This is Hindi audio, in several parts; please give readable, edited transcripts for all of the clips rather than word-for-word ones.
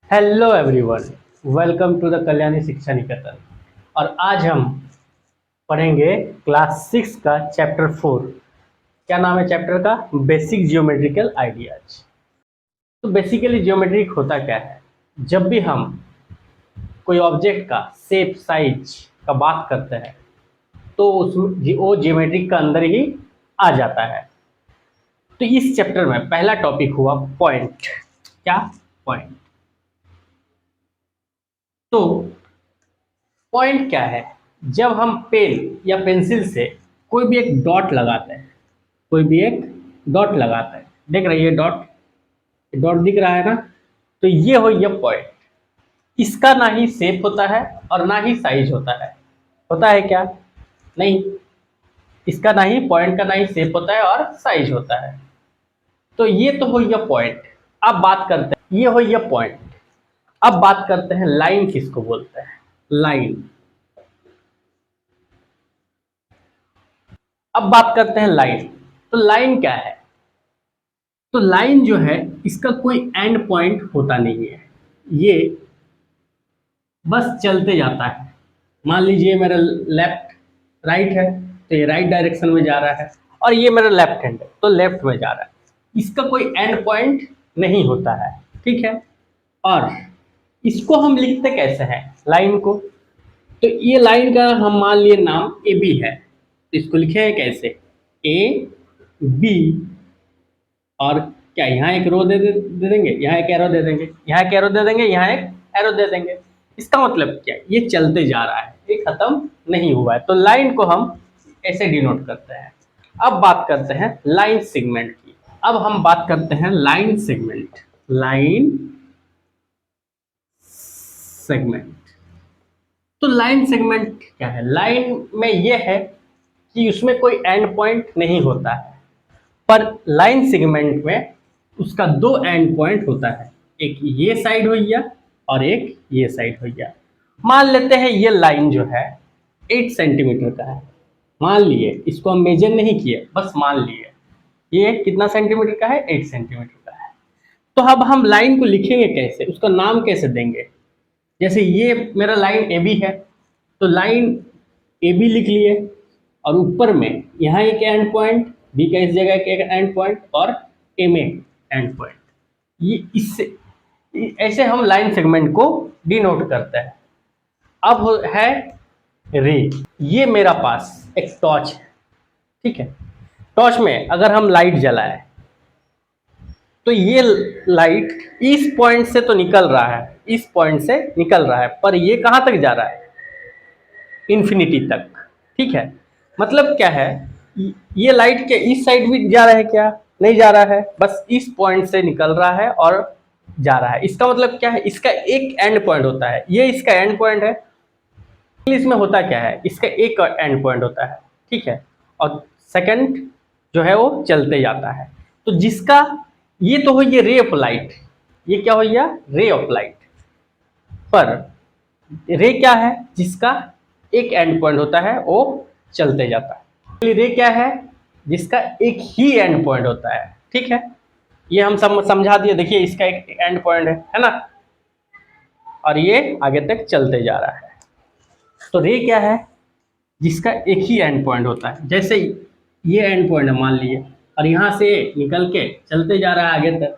Hello everyone, welcome to the Kalyani Shiksha Niketan. और आज हम पढ़ेंगे क्लास 6 का चैप्टर 4। क्या नाम है चैप्टर का? Basic geometrical ideas. तो बेसिकली जियोमेट्रिक होता क्या है? जब भी हम कोई ऑब्जेक्ट का शेप साइज का बात करते हैं तो उसमें वो जियोमेट्रिक का अंदर ही आ जाता है। तो इस चैप्टर में पहला टॉपिक हुआ पॉइंट। क्या? पॉइंट। तो पॉइंट क्या है? जब हम पेन या पेंसिल से कोई भी एक डॉट लगाते हैं, कोई भी एक डॉट लगाते हैं, देख रही है डॉट, डॉट दिख रहा है ना? तो ये हो ये पॉइंट। इसका ना ही शेप होता है और ना ही साइज होता है। होता है क्या? नहीं। इसका ना ही पॉइंट का ना ही शेप होता है और साइज होता है। तो ये तो हो ये पॉइंट। अब बात करते हैं, ये हो ये पॉइंट। अब बात करते हैं लाइन किसको बोलते हैं? लाइन। अब बात करते हैं लाइन। तो लाइन क्या है? तो लाइन जो है इसका कोई एंड पॉइंट होता नहीं है। ये बस चलते जाता है। मान लीजिए मेरा लेफ्ट राइट है तो ये राइट डायरेक्शन में जा रहा है, और ये मेरा लेफ्ट हैंड है तो लेफ्ट में जा रहा है। इसका कोई एंड पॉइंट नहीं होता है। ठीक है। और इसको हम लिखते कैसे हैं लाइन को? तो ये लाइन का हम मान लिए नाम ए बी है, तो इसको लिखे हैं कैसे? A B. और क्या यहाँ एक रो दे देंगे, यहाँ एक एरो दे देंगे, यहाँ एक एरो दे देंगे, यहाँ एक एरो दे देंगे। इसका मतलब क्या? ये चलते जा रहा है, ये खत्म नहीं हुआ है। तो लाइन को हम ऐसे डिनोट करते हैं। अब बात करते हैं लाइन सेगमेंट की। अब हम बात करते हैं लाइन सेगमेंट। Line segment. तो लाइन सेगमेंट क्या है? लाइन में ये है कि उसमें कोई एंड पॉइंट नहीं होता है, पर लाइन सेगमेंट में उसका दो एंड पॉइंट होता है। एक ये साइड हो गया और एक ये साइड हो गया। मान लेते हैं ये लाइन जो है 8 सेंटीमीटर का है। मान लिए, इसको हम मेजर नहीं किए, बस मान लिए ये कितना सेंटीमीटर का है? 8 सेंटीमीटर का है। तो अब हम लाइन को लिखेंगे कैसे, उसका नाम कैसे देंगे? जैसे ये मेरा लाइन ए बी है, तो लाइन ए बी लिख लिए, और ऊपर में यहाँ एक एंड पॉइंट, बी का इस जगह एक एंड पॉइंट, और ए में एंड पॉइंट। ये इससे ऐसे हम लाइन सेगमेंट को डिनोट करते हैं। अब है रे। ये मेरा पास एक टॉर्च है। ठीक है। टॉर्च में अगर हम लाइट जलाए तो ये लाइट इस पॉइंट से तो निकल रहा है, इस पॉइंट से निकल रहा है, पर ये कहाँ तक जा रहा है? इन्फिनिटी तक। ठीक है। मतलब क्या है? ये लाइट के इस साइड भी जा रहा है क्या? नहीं जा रहा है, बस इस पॉइंट से निकल रहा है और जा रहा है। इसका मतलब क्या है? इसका एक एंड पॉइंट होता है, ये इसका एंड पॉइंट है। इंग्लिश में होता क्या है? इसका एक एंड पॉइंट होता है। ठीक है। और सेकंड जो है वो चलते जाता है। तो जिसका ये तो हो ये रे ऑफ लाइट, ये क्या हो गया? Ray of light. पर रे क्या है? जिसका एक एंड पॉइंट होता है वो चलते जाता है। रे क्या है? जिसका एक ही एंड पॉइंट होता है। ठीक है। ये हम समझा दिए। देखिए इसका एक एंड पॉइंट है ना, और ये आगे तक चलते जा रहा है। तो रे क्या है? जिसका एक ही एंड पॉइंट होता है। जैसे ये एंड पॉइंट है मान लिए, और यहाँ से निकल के चलते जा रहा है आगे तक।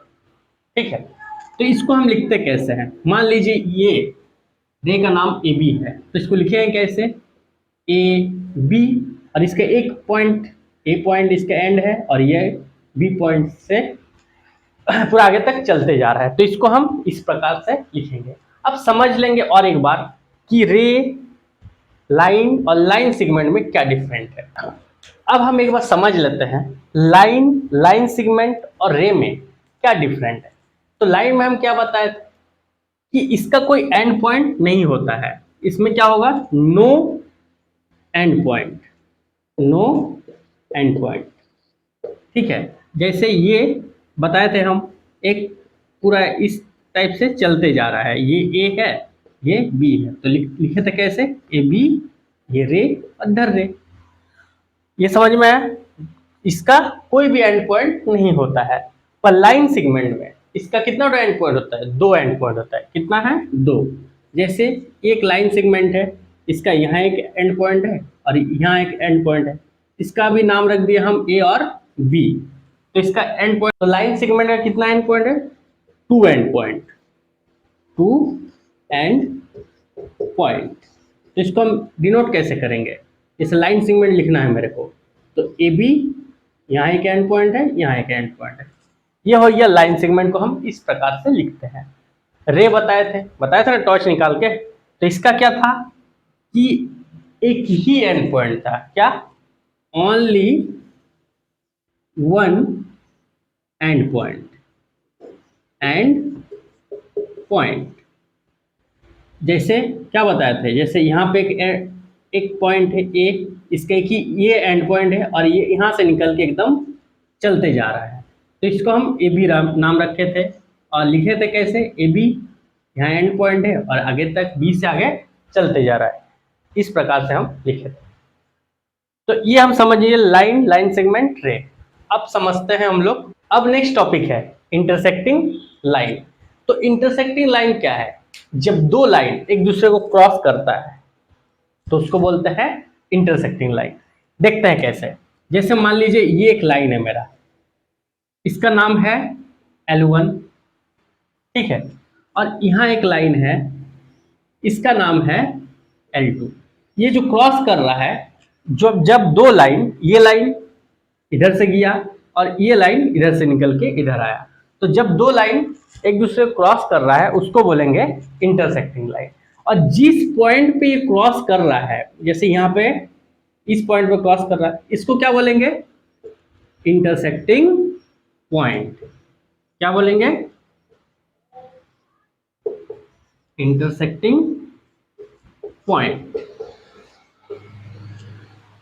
ठीक है। तो इसको हम लिखते कैसे हैं? मान लीजिए ये रे का नाम ए बी है, तो इसको लिखेंगे कैसे? ए बी, और इसका एक पॉइंट, ए पॉइंट इसका एंड है, और ये बी पॉइंट से पूरा आगे तक चलते जा रहा है। तो इसको हम इस प्रकार से लिखेंगे। अब समझ लेंगे और एक बार कि रे, लाइन और लाइन सेगमेंट में क्या डिफरेंट है। अब हम एक बार समझ लेते हैं लाइन, लाइन सेगमेंट और रे में क्या डिफरेंट है। तो लाइन में हम क्या बताए कि इसका कोई एंड पॉइंट नहीं होता है। इसमें क्या होगा? No end point. No end point. ठीक है। जैसे ये बताए थे हम, एक पूरा इस टाइप से चलते जा रहा है। ये ए है, ये बी है, तो लिखे थे कैसे? ए बी, ये रे और इधर रे। ये समझ में आया? इसका कोई भी एंड पॉइंट नहीं होता है। पर लाइन सेगमेंट में इसका कितना एंड पॉइंट होता है? दो एंड पॉइंट होता है। कितना है 2। जैसे एक लाइन सेगमेंट है, इसका यहाँ एक एंड पॉइंट है और यहाँ एक एंड पॉइंट है, इसका भी नाम रख दिया हम ए और बी। तो इसका एंड पॉइंट, तो लाइन सेगमेंट का कितना एंड पॉइंट है, 2 एंड पॉइंट, 2 एंड पॉइंट। तो इसको हम डिनोट कैसे करेंगे, जैसे लाइन सेगमेंट लिखना है मेरे को, तो ए बी, यहाँ एक एंड पॉइंट है, यहाँ एक एंड पॉइंट है, ये हो गया लाइन सेगमेंट को हम इस प्रकार से लिखते हैं। रे बताया था ना टॉर्च निकाल के, तो इसका क्या था कि एक ही एंड पॉइंट था, क्या, ओनली वन एंड पॉइंट। जैसे क्या बताए थे, जैसे यहाँ पे एक पॉइंट है ए, इसका एक ही ये एंड पॉइंट है और ये यहाँ से निकल के एकदम चलते जा रहा है, तो इसको हम ए बी नाम रखे थे और लिखे थे कैसे, ए बी, यहाँ एंड पॉइंट है और आगे तक बी से आगे चलते जा रहा है, इस प्रकार से हम लिखे थे। तो ये हम समझिए लाइन सेगमेंट रे। अब समझते हैं हम लोग, अब नेक्स्ट टॉपिक है इंटरसेक्टिंग लाइन। तो इंटरसेक्टिंग लाइन क्या है, जब दो लाइन एक दूसरे को क्रॉस करता है तो उसको बोलते हैं इंटरसेक्टिंग लाइन। देखते हैं कैसे। जैसे मान लीजिए ये एक लाइन है मेरा, इसका नाम है L1, ठीक है, और यहाँ एक लाइन है, इसका नाम है L2। ये जो क्रॉस कर रहा है, जब दो लाइन, ये लाइन इधर से गया और ये लाइन इधर से निकल के इधर आया, तो जब दो लाइन एक दूसरे को क्रॉस कर रहा है उसको बोलेंगे इंटरसेक्टिंग लाइन। और जिस पॉइंट पे ये क्रॉस कर रहा है, जैसे यहाँ पे इस पॉइंट पे क्रॉस कर रहा है, इसको क्या बोलेंगे, इंटरसेक्टिंग पॉइंट। क्या बोलेंगे, इंटरसेक्टिंग पॉइंट।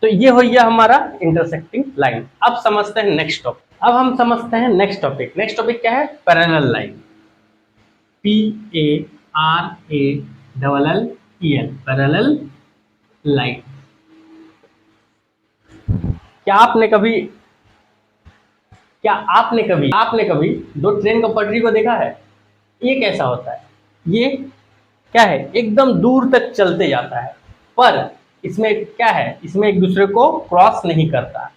तो ये हो गया हमारा इंटरसेक्टिंग लाइन। अब समझते हैं नेक्स्ट टॉपिक। अब हम समझते हैं नेक्स्ट टॉपिक। नेक्स्ट टॉपिक क्या है, parallel line, PARALLEL, parallel line. क्या आपने कभी दो ट्रेन का पटरी को देखा है, ये कैसा होता है, ये क्या है, एकदम दूर तक चलते जाता है, पर इसमें क्या है, इसमें एक दूसरे को क्रॉस नहीं करता,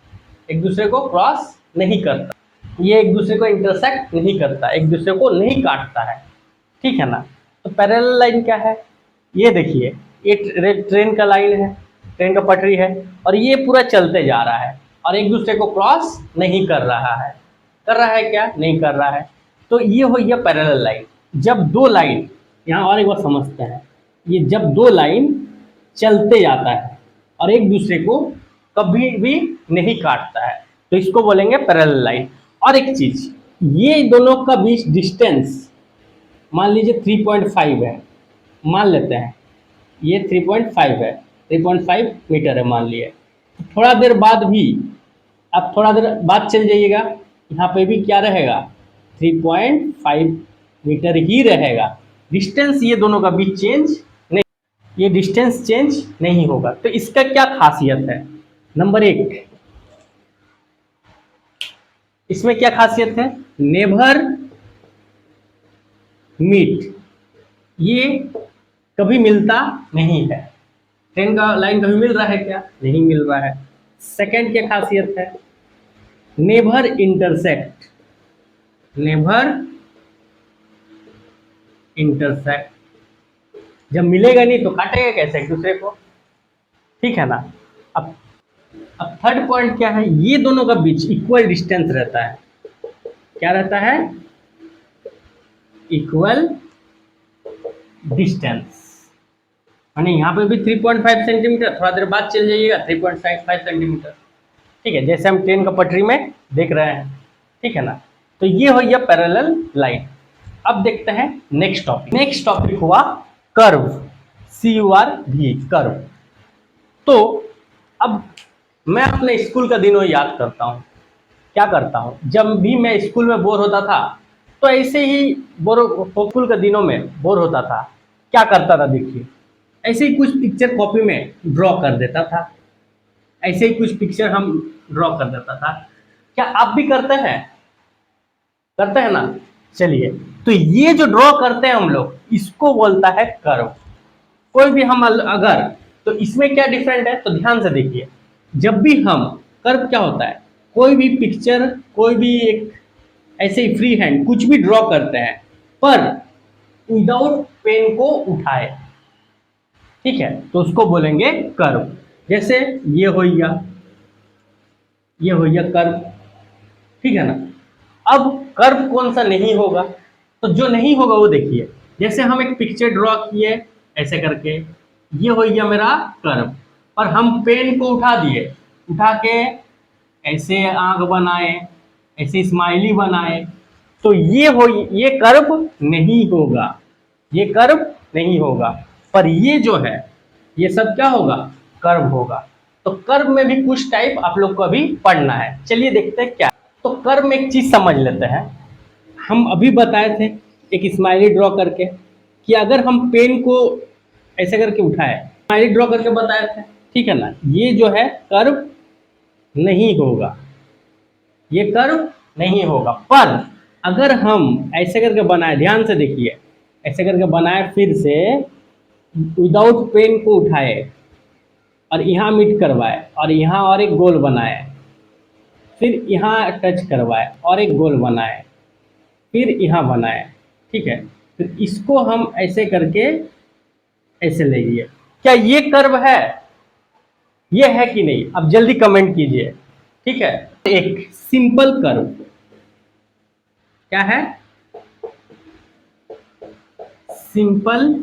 ये एक दूसरे को इंटरसेक्ट नहीं करता, एक दूसरे को नहीं काटता है, ठीक है ना। तो पैरेलल लाइन क्या है, ये देखिए, ये ट्रेन का लाइन है, ट्रेन का पटरी है, और ये पूरा चलते जा रहा है और एक दूसरे को क्रॉस नहीं कर रहा है, क्या, नहीं कर रहा है। तो ये हो गया पैरेलल लाइन। जब दो लाइन, यहाँ और एक बार समझते हैं, ये जब दो लाइन चलते जाता है और एक दूसरे को कभी भी नहीं काटता है, तो इसको बोलेंगे पैरेलल लाइन। और एक चीज, ये दोनों का बीच डिस्टेंस मान लीजिए 3.5 है, मान लेते हैं ये 3.5 है, 3.5 मीटर है मान लिए। थोड़ा देर बाद भी, अब थोड़ा देर बाद चल जाइएगा, यहाँ पे भी क्या रहेगा, 3.5 मीटर ही रहेगा। डिस्टेंस ये दोनों का बीच चेंज नहीं, ये डिस्टेंस चेंज नहीं होगा। तो इसका क्या खासियत है, नंबर 1, इसमें क्या खासियत है, नेवर मीट, ये कभी मिलता नहीं है। ट्रेन का लाइन कभी मिल रहा है क्या, नहीं मिल रहा है। सेकंड क्या खासियत है, नेवर इंटरसेक्ट, जब मिलेगा नहीं तो काटेगा कैसे एक दूसरे को, ठीक है ना। अब थर्ड पॉइंट क्या है, ये दोनों का बीच इक्वल डिस्टेंस रहता है, क्या रहता है, इक्वल डिस्टेंस। यानी यहाँ पे भी 3.5 सेंटीमीटर, थोड़ा देर बाद चल जाइएगा 3.55 सेंटीमीटर, ठीक है, जैसे हम ट्रेन का पटरी में देख रहे हैं, ठीक है ना। तो ये हो गया पैरेलल लाइन। अब देखते हैं नेक्स्ट टॉपिक। नेक्स्ट टॉपिक हुआ कर्व, CURV, कर्व। तो अब मैं अपने स्कूल का दिनों याद करता हूँ, क्या करता हूँ, जब भी मैं स्कूल में बोर होता था, तो ऐसे ही स्कूल के दिनों में बोर होता था, क्या करता था, देखिए, ऐसे ही कुछ पिक्चर कॉपी में ड्रॉ कर देता था, ऐसे ही कुछ पिक्चर हम ड्रॉ कर देता था। क्या आप भी करते हैं ना, चलिए। तो ये जो ड्रॉ करते हैं हम लोग, इसको बोलता है कर्व। कोई भी हम अगर, तो इसमें क्या डिफरेंट है, तो ध्यान से देखिए। जब भी हम, कर्व क्या होता है, कोई भी पिक्चर, कोई भी एक ऐसे ही फ्री हैंड कुछ भी ड्रॉ करते हैं, पर विदाउट पेन को उठाए, ठीक है, तो उसको बोलेंगे कर्व। जैसे ये हो गया, ये हो गया कर्व, ठीक है ना। अब कर्व कौन सा नहीं होगा, तो जो नहीं होगा वो देखिए। जैसे हम एक पिक्चर ड्रॉ किए ऐसे करके, ये हो गया मेरा कर्व, और हम पेन को उठा दिए, उठा के ऐसे आंख बनाए, ऐसे स्माइली बनाए, तो ये कर्व नहीं होगा, ये कर्व नहीं होगा। पर ये जो है, ये सब क्या होगा, कर्व होगा। तो कर्व में भी कुछ टाइप आप लोग को अभी पढ़ना है। चलिए देखते हैं क्या। तो कर्व में एक चीज समझ लेते हैं। हम अभी बताए थे एक स्माइली ड्रॉ करके, कि अगर हम पेन को ऐसे करके उठाए, स्माइली ड्रॉ करके बताए थे, ठीक है ना। ये जो है कर्व नहीं होगा, ये कर्व नहीं होगा। पर अगर हम ऐसे करके बनाए, ध्यान से देखिए, ऐसे करके बनाए, फिर से विदाउट पेन को उठाए और यहाँ मीट करवाए और यहाँ और एक गोल बनाए, फिर यहाँ टच करवाए और एक गोल बनाए, फिर यहाँ बनाए, ठीक है। फिर इसको हम ऐसे करके ऐसे ले लिए, क्या ये कर्व है, ये है कि नहीं, अब जल्दी कमेंट कीजिए, ठीक है। एक सिंपल कर्व क्या है, सिंपल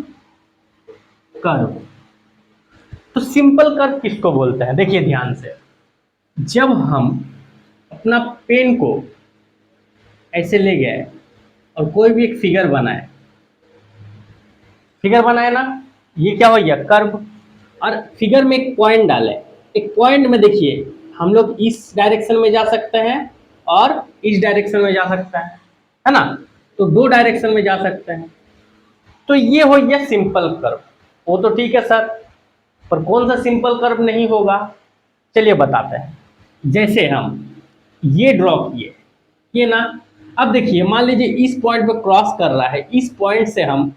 कर्व। तो सिंपल कर्व किसको बोलते हैं, देखिए ध्यान से। जब हम अपना पेन को ऐसे ले गए और कोई भी एक फिगर बनाए, फिगर बनाए ना, ये क्या हो गया, कर्व। और फिगर में एक पॉइंट डाले, एक पॉइंट में देखिए, हम लोग इस डायरेक्शन में जा सकते हैं और इस डायरेक्शन में जा सकते हैं, है ना। तो दो डायरेक्शन में जा सकते हैं। तो ये हो गया सिंपल कर्व। वो तो ठीक है सर, पर कौन सा सिंपल कर्व नहीं होगा, चलिए बताते हैं। जैसे हम ये ड्रॉ किए, ये ना, अब देखिए मान लीजिए इस पॉइंट पे क्रॉस कर रहा है, इस पॉइंट से हम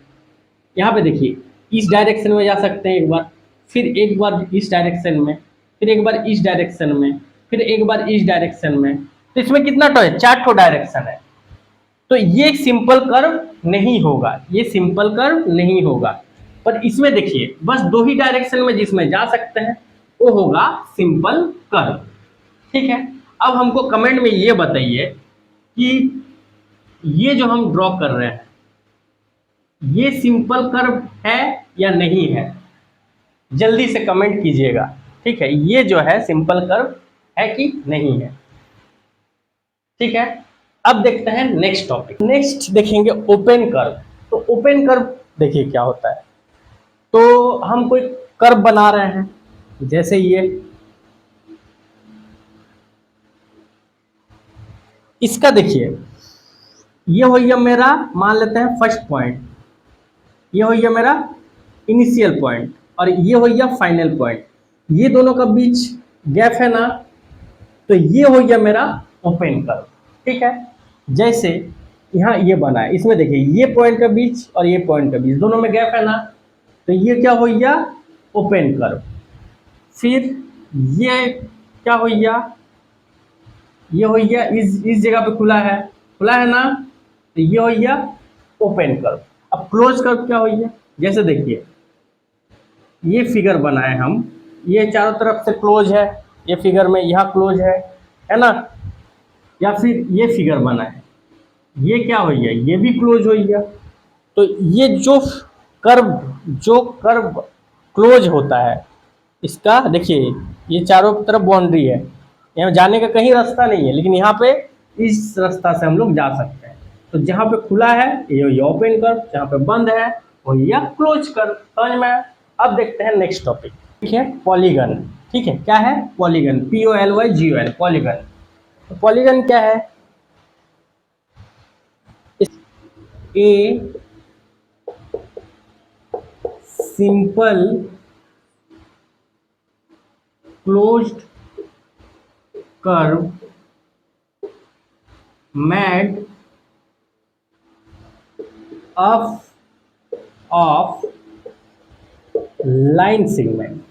यहाँ पे देखिए इस डायरेक्शन में जा सकते हैं एक बार, फिर एक बार इस डायरेक्शन में, फिर एक बार इस डायरेक्शन में, फिर एक बार इस डायरेक्शन में। तो इसमें कितना टो है, 4 डायरेक्शन है। तो ये सिंपल कर्व नहीं होगा, ये सिंपल कर्व नहीं होगा। पर इसमें देखिए बस 2 ही डायरेक्शन में जिसमें जा सकते हैं, वो होगा सिंपल कर्व, ठीक है। अब हमको कमेंट में ये बताइए कि ये जो हम ड्रॉ कर रहे हैं, ये सिंपल कर्व है या नहीं है, जल्दी से कमेंट कीजिएगा, ठीक है। ये जो है सिंपल कर्व है कि नहीं है, ठीक है। अब देखते हैं नेक्स्ट टॉपिक। नेक्स्ट देखेंगे ओपन कर्व। तो ओपन कर्व देखिए क्या होता है। तो हम कोई कर्व बना रहे हैं, जैसे ये, इसका देखिए, ये हो गया मेरा, मान लेते हैं फर्स्ट पॉइंट, ये हो गया मेरा इनिशियल पॉइंट, और ये हो गया फाइनल पॉइंट। ये दोनों का बीच गैप है ना, तो ये हो गया मेरा ओपन कर्व, ठीक है। जैसे यहाँ ये बना है, इसमें देखिए ये पॉइंट का बीच और ये पॉइंट का बीच दोनों में गैप है ना, तो ये क्या हो गया, ओपन कर्व। फिर ये क्या हो गया, ये हो गया इस जगह पे खुला है ना, तो ये हो गया ओपन कर्व। अब क्लोज कर्व क्या हो गया, जैसे देखिए ये फिगर बनाए हम, ये चारों तरफ से क्लोज है, ये फिगर में यहाँ क्लोज है ना। या फिर ये फिगर बना है, ये क्या हो गया, ये भी क्लोज हो गया। तो ये कर्व जो कर्व क्लोज होता है, इसका देखिए ये चारों तरफ बाउंड्री है, यहाँ जाने का कहीं रास्ता नहीं है, लेकिन यहाँ पे इस रास्ता से हम लोग जा सकते हैं। तो जहाँ पे खुला है ये ओपन कर्व, जहाँ पे बंद है वो ये क्लोज कर्व, समझ में। अब देखते हैं नेक्स्ट टॉपिक, ठीक है, पॉलीगन। ठीक है, क्या है, पॉलीगन, POLYGON, पॉलीगन। तो पॉलीगन क्या है, a simple closed curve made of of line segment.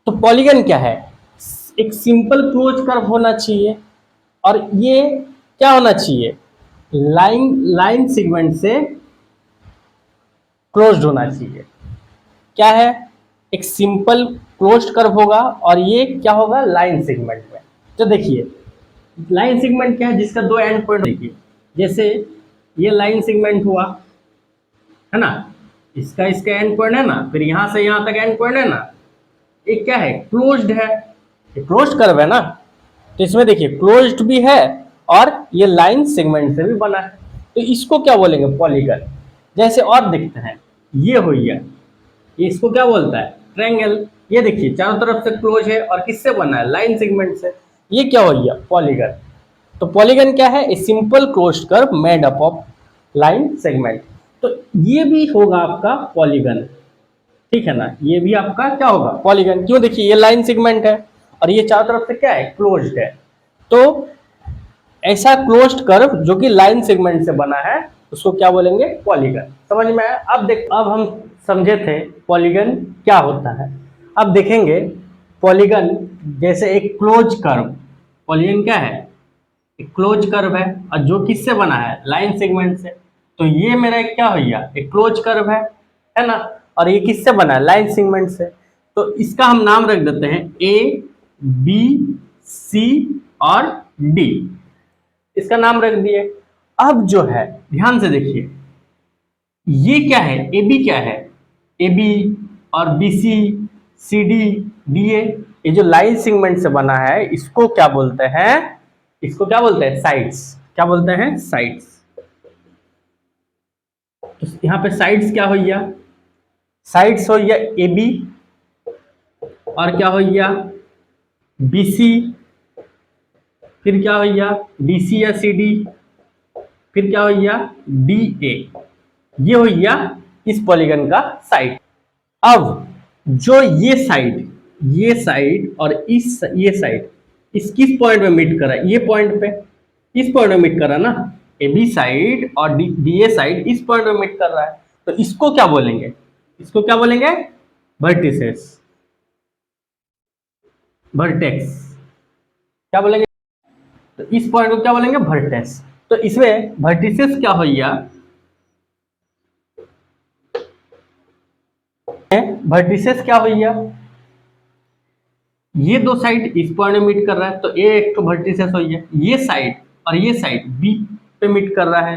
तो पॉलीगन क्या है? एक सिंपल क्लोज कर्व होना चाहिए और ये क्या होना चाहिए? लाइन सेगमेंट से क्लोज्ड होना चाहिए। क्या है? एक सिंपल क्लोज्ड कर्व होगा और ये क्या होगा? लाइन सेगमेंट में। तो देखिए लाइन सेगमेंट क्या है? जिसका दो एंड पॉइंट, देखिए जैसे ये लाइन सेगमेंट हुआ है ना, इसका इसका एंड पॉइंट है ना, फिर यहां से यहां तक एंड पॉइंट है ना, ये क्या है? क्लोज्ड है, ये क्लोज्ड कर्व है ना। तो इसमें देखिए क्लोज्ड भी है और ये लाइन सेगमेंट से भी बना है, तो इसको क्या बोलेंगे? पॉलीगन। जैसे और देखते हैं, ये हो गया, ये इसको क्या बोलता है? ट्रायंगल। ये देखिए चारों तरफ से क्लोज है और किससे बना है? लाइन सेगमेंट से। ये क्या हो गया? पॉलीगन। तो पॉलीगन क्या है? A simple closed curve made up of line segment. तो ये भी होगा आपका पॉलीगन, ठीक है ना, ये भी आपका क्या होगा? पॉलीगन। क्यों? देखिए ये लाइन सेगमेंट है और ये चारों तरफ से क्या है? क्लोज्ड है। तो ऐसा क्लोज्ड कर्व जो कि लाइन सेगमेंट से बना है उसको क्या बोलेंगे? पॉलीगन। समझ में आया? अब हम समझे थे पॉलीगन क्या होता है। अब देखेंगे पॉलीगन जैसे एक क्लोज कर्व। पॉलीगन क्या है? एक क्लोज कर्व है और जो किससे बना है? लाइन सेगमेंट से। तो ये मेरा एक क्या हो गया? एक क्लोज कर्व है ना, और ये किससे बना है? लाइन सेगमेंट से। तो इसका हम नाम रख देते हैं ए, बी, सी और डी। इसका नाम रख दिए। अब जो है ध्यान से देखिए, ये क्या है? ए बी क्या है? ए बी और B C, C D, D A, ये जो लाइन सेगमेंट से बना है इसको क्या बोलते हैं? इसको क्या बोलते हैं? साइड्स। क्या बोलते हैं? साइड्स। तो यहाँ पे साइड्स क्या हो गया? साइड्स हो गया ए बी, और क्या हो गया? बी सी, फिर क्या हो गया? डी सी या सी डी, फिर क्या हो गया? D A. ये हो गया इस पॉलीगन का साइड। अब जो ये साइड और ये साइड इस किस पॉइंट में मीट कर रहा है? ये पॉइंट पे, इस पॉइंट में मीट कर रहा है ना। ए बी साइड और डी ए साइड इस पॉइंट में मीट कर रहा है, तो इसको क्या बोलेंगे? इसको क्या बोलेंगे? Vertices, vertex. क्या बोलेंगे? तो इस पॉइंट को क्या बोलेंगे? वर्टेक्स। तो इसमें वर्टिसेस क्या हो गया? वर्टिसेस क्या हो गया? ये दो साइड इस पॉइंट में मीट कर रहा है, तो ए एक तो वर्टिसेस हो गया। ये साइड और ये साइड बी पे मीट कर रहा है,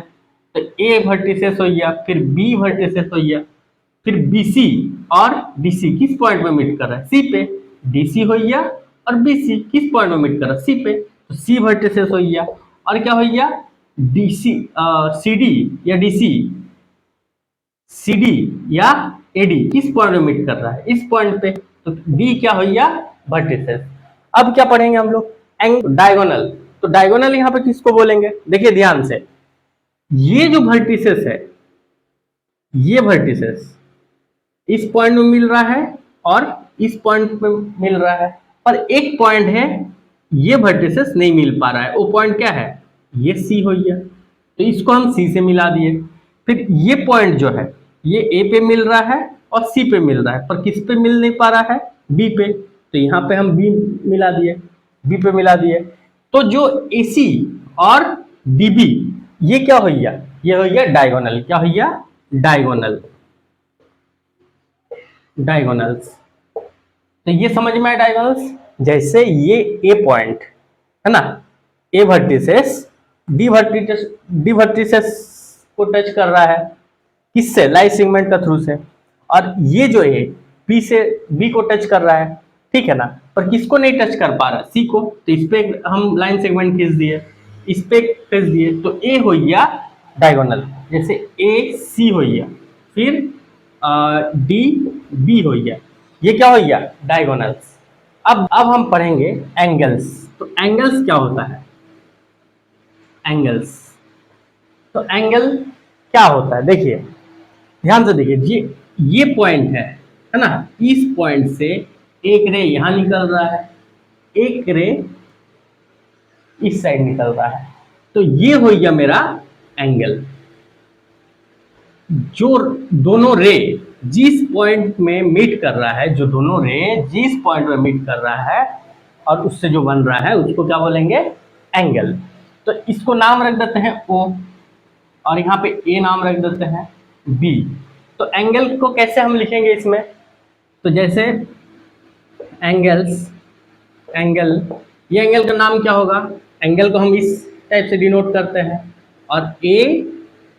तो ए वर्टिसेस हो गया, फिर बी वर्टिसेस हो गया, फिर बीसी और डीसी किस पॉइंट में मीट कर रहा है? सी पे। डीसी हो गया और बीसी किस पॉइंट में मीट कर रहा है? सी पे। तो सी वर्टिसेस हो गया। और क्या हो गया? डीसी, सीडी या डीसी, सीडी या एडी किस पॉइंट में मीट कर रहा है? इस पॉइंट पे। तो डी क्या हो गया? वर्टिसेस। अब क्या पढ़ेंगे हम लोग? डायगोनल। तो डायगोनल यहां पे किसको बोलेंगे? देखिए ध्यान से, ये जो वर्टिसेस है, ये वर्टिसेस इस पॉइंट में मिल रहा है और इस पॉइंट पे मिल रहा है, पर एक पॉइंट है ये वर्टिसेस नहीं मिल पा रहा है। वो पॉइंट क्या है? ये सी हो गया, तो इसको हम सी से मिला दिए। फिर ये पॉइंट जो है ये ए पे मिल रहा है और सी पे मिल रहा है, पर किस पे मिल नहीं पा रहा है? बी पे। तो यहाँ पे हम बी मिला दिए, बी पे मिला दिए। तो जो ए सी और डी बी, ये क्या हो गया? ये हो गया डायगोनल। क्या हो गया? डायगोनल। डायगोनल्स। तो ये समझ में आया डायगोनल्स। जैसे ये ए पॉइंट है ना, ए वर्टिसेस डी वर्टिसेस को टच कर रहा है, किससे? लाइन सेगमेंट का थ्रू से। और ये जो है बी से बी को टच कर रहा है, ठीक है ना, पर किसको नहीं टच कर पा रहा? सी को। तो इस पे हम लाइन सेगमेंट खींच दिए, इस पे खींच दिए, तो ए हो गया डायगोनल। जैसे ए सी हो गया, फिर डी बी हो गया, ये क्या हो गया? डायगोनल्स। अब हम पढ़ेंगे एंगल्स। तो एंगल्स क्या होता है? एंगल्स, तो एंगल क्या होता है? देखिए ध्यान से देखिए, ये पॉइंट है ना, इस पॉइंट से एक रे यहां निकल रहा है, एक रे इस साइड निकल रहा है, तो ये हो गया मेरा एंगल। जो दोनों रे जिस पॉइंट में मीट कर रहा है, जो दोनों रे जिस पॉइंट में मीट कर रहा है और उससे जो बन रहा है उसको क्या बोलेंगे? एंगल। तो इसको नाम रख देते हैं O, और यहाँ पे A नाम रख देते हैं B। तो एंगल को कैसे हम लिखेंगे इसमें? तो जैसे एंगल्स, एंगल, ये एंगल का नाम क्या होगा? एंगल को हम इस टाइप से डिनोट करते हैं, और ए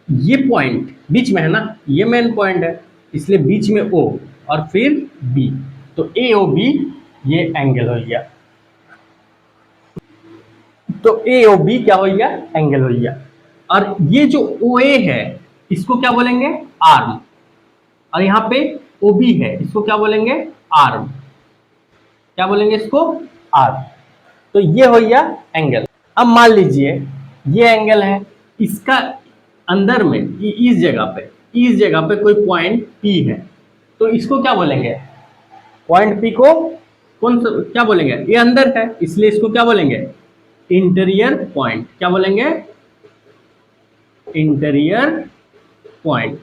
ये पॉइंट बीच में है ना, ये मेन पॉइंट है, इसलिए बीच में ओ और फिर बी, तो ए ओ बी ये एंगल हो गया। तो ए ओ बी क्या हो गया? एंगल हो गया। और ये जो ओ ए है इसको क्या बोलेंगे? आर्म। और यहाँ पे ओ बी है, इसको क्या बोलेंगे? आर्म। क्या बोलेंगे इसको? आर्म। तो ये हो गया एंगल। अब मान लीजिए ये एंगल है, इसका अंदर में इस जगह पे कोई पॉइंट P है, तो इसको क्या बोलेंगे? पॉइंट P को कौन सा क्या बोलेंगे? ये अंदर है, इसलिए इसको क्या बोलेंगे? Interior point. क्या बोलेंगे? Interior point.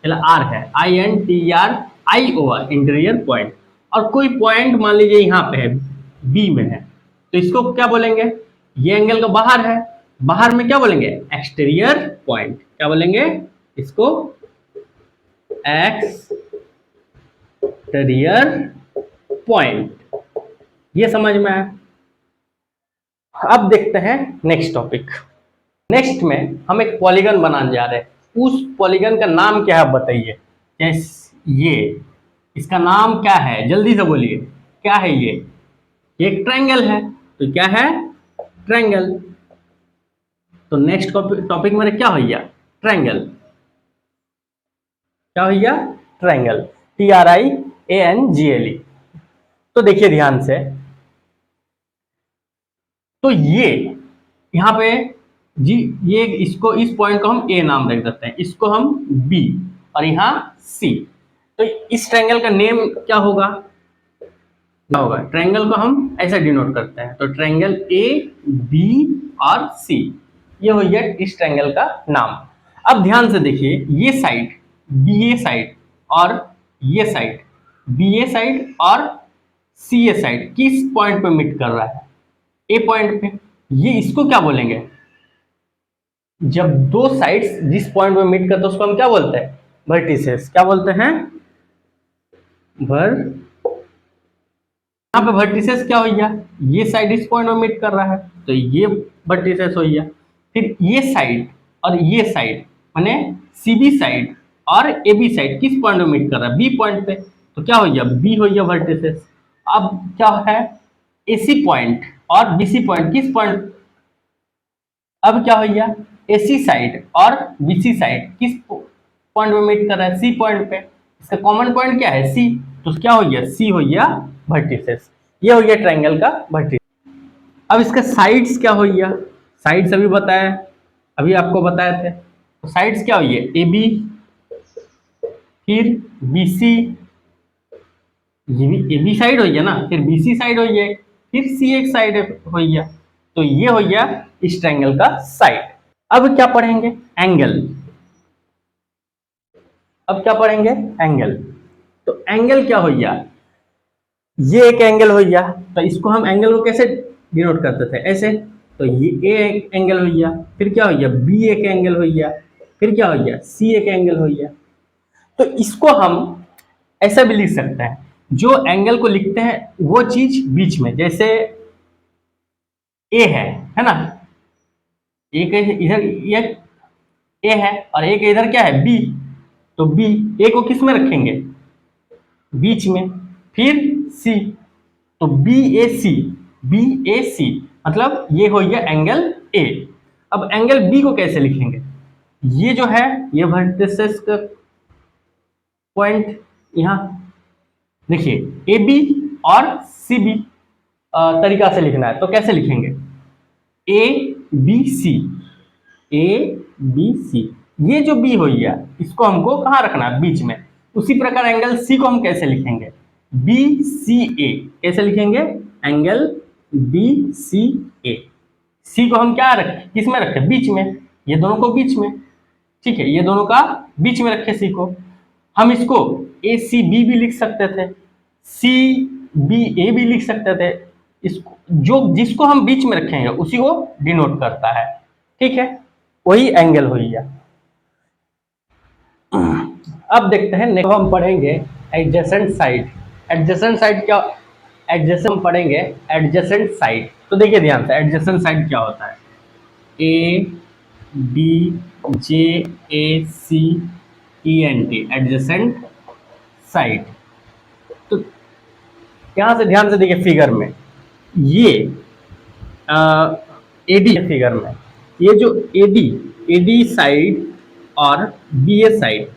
आर है, INTERIOR, इंटीरियर पॉइंट। और कोई पॉइंट मान लीजिए यहाँ पे है, बी में है, तो इसको क्या बोलेंगे? ये एंगल का बाहर है, बाहर में क्या बोलेंगे? Exterior point. क्या बोलेंगे इसको? Exterior point. ये समझ में आया? अब देखते हैं नेक्स्ट टॉपिक। नेक्स्ट में हम एक पॉलीगन बनाने जा रहे हैं। उस पॉलीगन का नाम क्या है बताइए? जैसे ये, इसका नाम क्या है? जल्दी से बोलिए, क्या है ये? एक ट्रायंगल है, तो क्या है? ट्रायंगल। तो नेक्स्ट टॉपिक मेरे क्या हो गया? ट्रायंगल। क्या हो गया? ट्रायंगल। TRIANGLE। तो देखिए ध्यान से, तो ये यहाँ पे जी, ये इसको, इस पॉइंट को हम A नाम रख देते हैं, इसको हम B, और यहाँ C। तो इस ट्रायंगल का नेम क्या होगा? क्या होगा? ट्रायंगल को हम ऐसे डिनोट करते हैं, तो ट्रायंगल A B और C, ये हो गया इस ट्रायंगल का नाम। अब ध्यान से देखिए, ये साइड BA साइड और ये साइड BA साइड और CA साइड किस पॉइंट पे मीट कर रहा है? A पॉइंट पे। ये इसको क्या बोलेंगे? जब दो साइड्स जिस पॉइंट पे मीट करते हैं उसको हम क्या बोलते हैं? वर्टिसेस। क्या बोलते हैं? यहाँ पे वर्टिसेस क्या हो गया? ये साइड इस पॉइंट में मीट कर रहा है, तो ये वर्टिसेस हो गया। फिर ये साइड और ये साइड माने CB साइड और AB साइड किस पॉइंट में मीट कर रहा है? B पॉइंट पे, तो क्या हो गया? B हो गया वर्टिसेस। अब क्या है? AC पॉइंट और BC पॉइंट किस पॉइंट? अब क्या हो गया? AC साइड और BC साइड किस पॉइंट में मीट कर रहा है? C पॉइंट पे। इसका कॉमन पॉइंट क्या है? C। तो क्या हो गया? C हो गया वर्टिसेस। ये हो गया ट्रायंगल का वर्टिस। अब इसका साइड्स क्या हो गया? साइड्स अभी बताया, अभी आपको बताए थे। तो साइड्स क्या हो गया? AB, फिर BC, ये भी AB साइड हो गया ना, फिर BC साइड हो गया, फिर C एक साइड हो गया। तो ये हो गया इस ट्रायंगल का साइड। अब क्या पढ़ेंगे? एंगल। अब क्या पढ़ेंगे? एंगल। तो एंगल क्या हो गया? ये एक एंगल हो गया, तो इसको हम एंगल को कैसे डिनोट करते थे? ऐसे। तो ये A एक एंगल हो गया, फिर क्या हो गया? B एक एंगल हो गया, फिर क्या हो गया? C एक एंगल हो गया। तो इसको हम ऐसा भी लिख सकते हैं, जो एंगल को लिखते हैं वो चीज बीच में, जैसे A है ना, एक इधर ये A है और एक इधर क्या है? B। तो B, A को किस में रखेंगे? बीच में। फिर C, तो BAC, BAC मतलब ये हो गया एंगल A। अब एंगल B को कैसे लिखेंगे? ये जो है ये वर्टिसेस का पॉइंट, यहाँ देखिए AB और CB तरीका से लिखना है, तो कैसे लिखेंगे? ABC, ABC। ये जो B हो गया इसको हमको कहाँ रखना है? बीच में। उसी प्रकार एंगल C को हम कैसे लिखेंगे? BCA। कैसे लिखेंगे? Angle BCA। सी को हम क्या रखें, किस में रखें, बीच में, ये दोनों को बीच में, ठीक है, ये दोनों का बीच में रखे सी को। हम इसको ए सी बी भी लिख सकते थे, सी बी ए भी लिख सकते थे। इसको जो जिसको हम बीच में रखेंगे उसी को डिनोट करता है, ठीक है, वही एंगल हो गया। अब देखते हैं नेक्स्ट हम पढ़ेंगे एडजेसेंट साइड। एडजेसेंट साइड क्या, एडजेसेंट हम पढ़ेंगे एडजेसेंट साइड। तो देखिए ध्यान से, एडजेसेंट साइड क्या होता है, A B J A C E N T, adjacent side. तो यहाँ से ध्यान से देखिए फिगर में, ये एडी फिगर में, ये जो एडी एडी साइड और बी ए साइड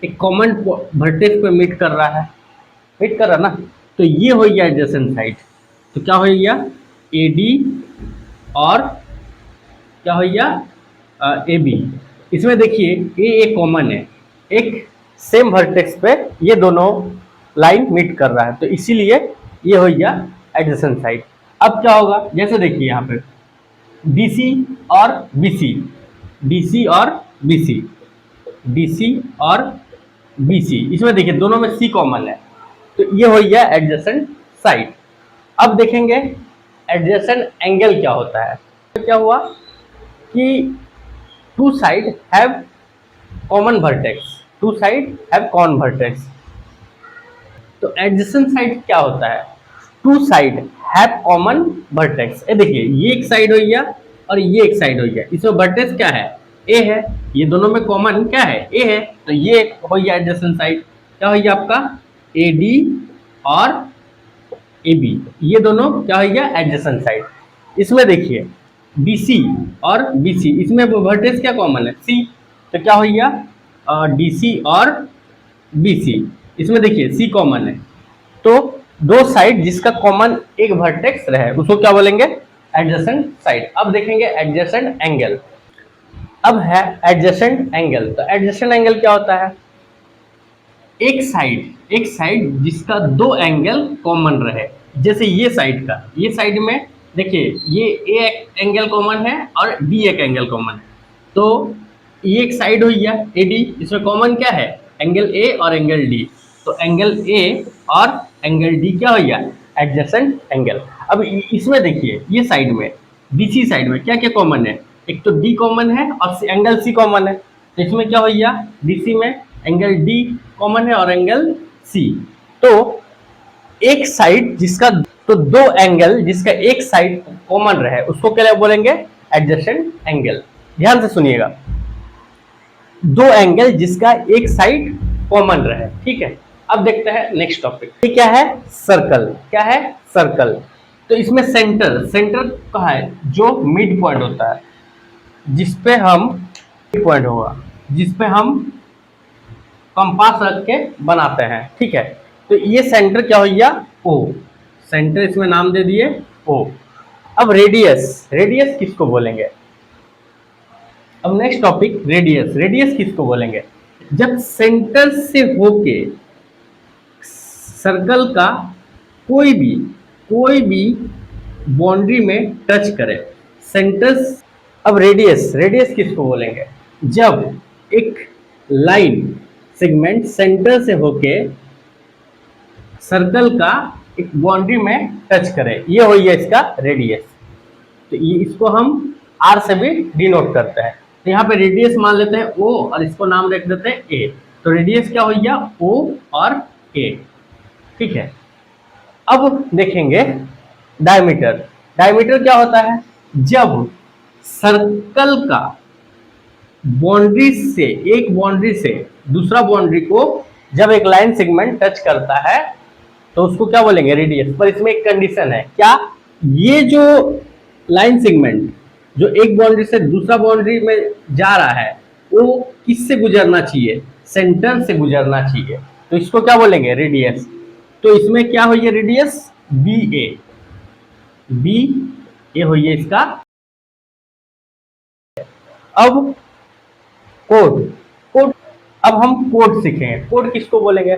एक कॉमन वर्टेक्स पे मीट कर रहा है, मीट कर रहा ना, तो ये हो गया एडजेसेंट साइड। तो क्या हो गया, एडी और क्या हो गया, ए बी। इसमें देखिए ए कॉमन है, एक सेम वर्टेक्स पे ये दोनों लाइन मीट कर रहा है, तो इसीलिए ये हो गया एडजेसेंट साइड। अब क्या होगा, जैसे देखिए यहाँ पे BC और BC, BC और BC, BC और BC, इसमें देखिए दोनों में C कॉमन है, तो ये हो गया एडजेसेंट साइड। अब देखेंगे एडजेसेंट एंगल क्या होता है। तो क्या हुआ कि two side have common vertex, two side have common vertex. तो एडजेसेंट साइड क्या होता है, two side have common vertex. ये देखिए ये एक साइड हो गया और ये एक साइड हो गया, इसमें वर्टेक्स क्या है, ए है, ये दोनों में कॉमन क्या है, ए है, तो ये हो गया एडजेसेंट साइड। क्या हो गया आपका, ए डी और ए बी, ये दोनों क्या हो गया एडजेसेंट साइड। इसमें देखिए BC और BC, इसमें वर्टेक्स क्या कॉमन है, C, तो क्या हो गया DC और BC, इसमें देखिए C कॉमन है, तो दो साइड जिसका कॉमन एक वर्टेक्स रहे उसको क्या बोलेंगे, एडजेसेंट साइड। अब देखेंगे एडजेसेंट एंगल। अब है एडजेसेंट एंगल। तो एडजेसेंट एंगल क्या होता है, एक साइड जिसका दो एंगल कॉमन रहे। जैसे ये साइड का, ये साइड में देखिए ये ए एक एंगल कॉमन है और बी एक एंगल कॉमन है, तो ये एक साइड हो गया AD, इसमें कॉमन क्या है, एंगल A और एंगल D, तो एंगल A और एंगल D क्या हो गया, एडजेसेंट एंगल। अब इसमें देखिए ये साइड में BC साइड में क्या क्या कॉमन है, एक तो D कॉमन है और एंगल C कॉमन है, तो इसमें क्या हो गया, BC में एंगल D कॉमन है और एंगल C। तो एक साइड जिसका, तो दो एंगल जिसका एक साइड कॉमन रहे उसको क्या बोलेंगे, एडजेसेंट एंगल। ध्यान से सुनिएगा, दो एंगल जिसका एक साइड कॉमन रहे, ठीक है। अब देखते हैं नेक्स्ट टॉपिक, ये क्या है, सर्कल। क्या है, सर्कल। तो इसमें सेंटर कहाँ है, जो मिड पॉइंट होता है, जिसपे हम मिड पॉइंट होगा, जिसपे हम कंपास रख के बनाते हैं, ठीक है। तो ये सेंटर क्या हो गया, O, सेंटर इसमें नाम दे दिए O। अब रेडियस किसको बोलेंगे, अब नेक्स्ट टॉपिक रेडियस किसको बोलेंगे, जब सेंटर से होके सर्कल का कोई भी बाउंड्री में टच करे, सेंटर। अब रेडियस किसको बोलेंगे, जब एक लाइन सेगमेंट सेंटर से होके सर्कल का एक बाउंड्री में टच करे, ये हो गया इसका रेडियस। तो ये इसको हम R से भी डिनोट करते हैं। तो यहाँ पे रेडियस मान लेते हैं O और इसको नाम रख देते हैं A। तो रेडियस क्या हो गया, O और A, ठीक है। अब देखेंगे डायमीटर क्या होता है, जब सर्कल का एक बाउंड्री से दूसरा बाउंड्री को जब एक लाइन सेगमेंट टच करता है तो उसको क्या बोलेंगे, रेडियस। पर इसमें एक कंडीशन है, क्या, ये जो लाइन सेगमेंट जो एक बाउंड्री से दूसरा बाउंड्री में जा रहा है वो किससे गुजरना चाहिए, सेंटर से गुजरना चाहिए, तो इसको क्या बोलेंगे, रेडियस। तो इसमें क्या हो गया रेडियस, बी ए हो गया इसका। अब कोड अब हम कोड सीखेंगे। कोड किसको बोलेंगे,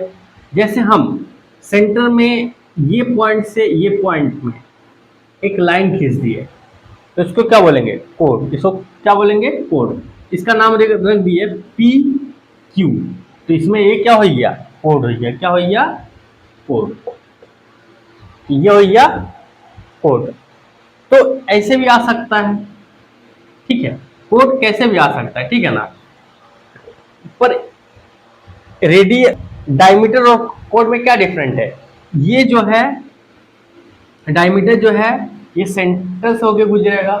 जैसे हम सेंटर में ये पॉइंट से ये पॉइंट में एक लाइन खींच दिए, तो इसको क्या बोलेंगे, कोड। इसको क्या बोलेंगे, कोड। इसका नाम रख दिए पी क्यू। तो इसमें ये क्या हो गया, कोड हो गया। क्या हो गया, कोड। ये हो गया कोड। तो ऐसे भी आ सकता है, ठीक है, कोड कैसे भी आ सकता है, ठीक है ना। पर रेडियस, डायमीटर और कोड में क्या डिफरेंट है, ये जो है डायमीटर जो है ये सेंटर से होके गुजरेगा,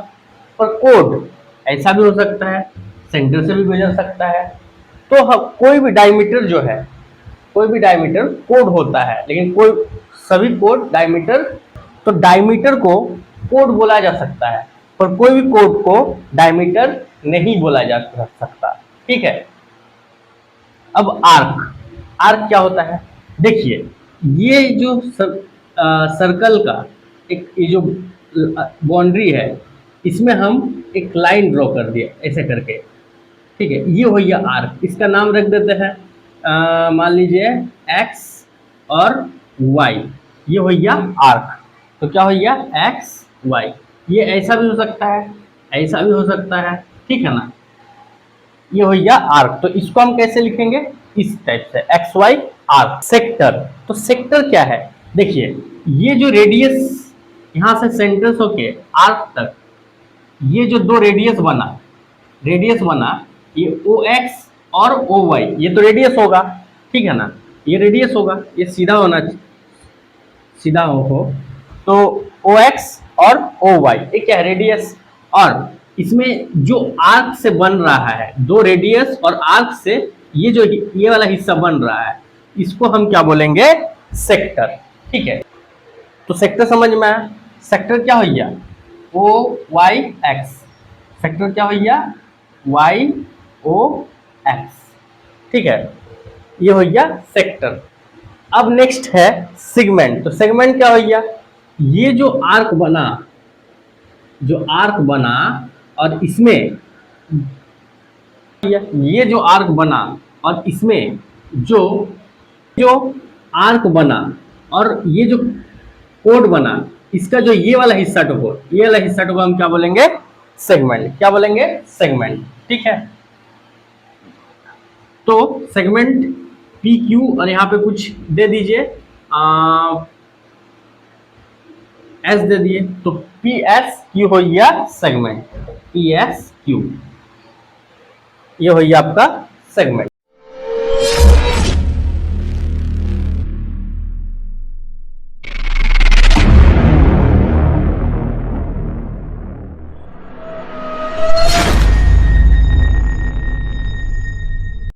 पर कोड ऐसा भी हो सकता है, सेंटर से भी गुजर सकता है। तो हम कोई भी डायमीटर जो है, कोई भी डायमीटर कोड होता है, लेकिन कोई सभी कोड डायमीटर, तो डायमीटर को कोड बोला जा सकता है, पर कोई भी कोड को डायमीटर नहीं बोला जा सकता, ठीक है। अब आर्क, आर्क क्या होता है, देखिए ये जो सर्कल का एक ये जो बाउंड्री है, इसमें हम एक लाइन ड्रॉ कर दिए ऐसे करके, ठीक है। ये हो गया आर्क। इसका नाम रख देते हैं मान लीजिए एक्स और वाई। ये हो गया आर्क। तो क्या हो गया, एक्स वाई। ये ऐसा भी हो सकता है, ऐसा भी हो सकता है, ठीक है ना। ये हो गया आर्क। तो इसको हम कैसे लिखेंगे, इस टाइप से, एक्स वाई आर्क। सेक्टर, तो सेक्टर क्या है, देखिए ये जो रेडियस यहां से सेंटर से होके आर्क तक, ये जो दो रेडियस बना, ये ओ एक्स और ओ वाई, ये तो रेडियस होगा, ठीक है ना। ये रेडियस होगा, ये सीधा होना चाहिए, सीधा हो तो ओ एक्स और ओ वाई, ये क्या है, रेडियस। और इसमें जो आर्क से बन रहा है, दो रेडियस और आर्क से ये जो ये वाला हिस्सा बन रहा है, इसको हम क्या बोलेंगे, सेक्टर, ठीक है। तो सेक्टर समझ में आया। सेक्टर क्या हो गया, ओ वाई एक्स। सेक्टर क्या हो गया, वाई ओ एक्स, ठीक है। ये हो गया सेक्टर। अब नेक्स्ट है सेगमेंट। तो सेगमेंट क्या हो गया, ये जो आर्क बना, जो आर्क बना और इसमें, ये जो आर्क बना और इसमें जो जो आर्क बना और ये जो कोड बना, इसका जो ये वाला हिस्सा टुको, ये वाला हिस्सा टुको हम क्या बोलेंगे, सेगमेंट। क्या बोलेंगे, सेगमेंट, ठीक है। तो सेगमेंट पी क्यू, और यहाँ पे कुछ दे दीजिए एस दे दिए, तो पी एस क्यू हो गया सेगमेंट, पी एस क्यू, ये हो गया आपका सेगमेंट।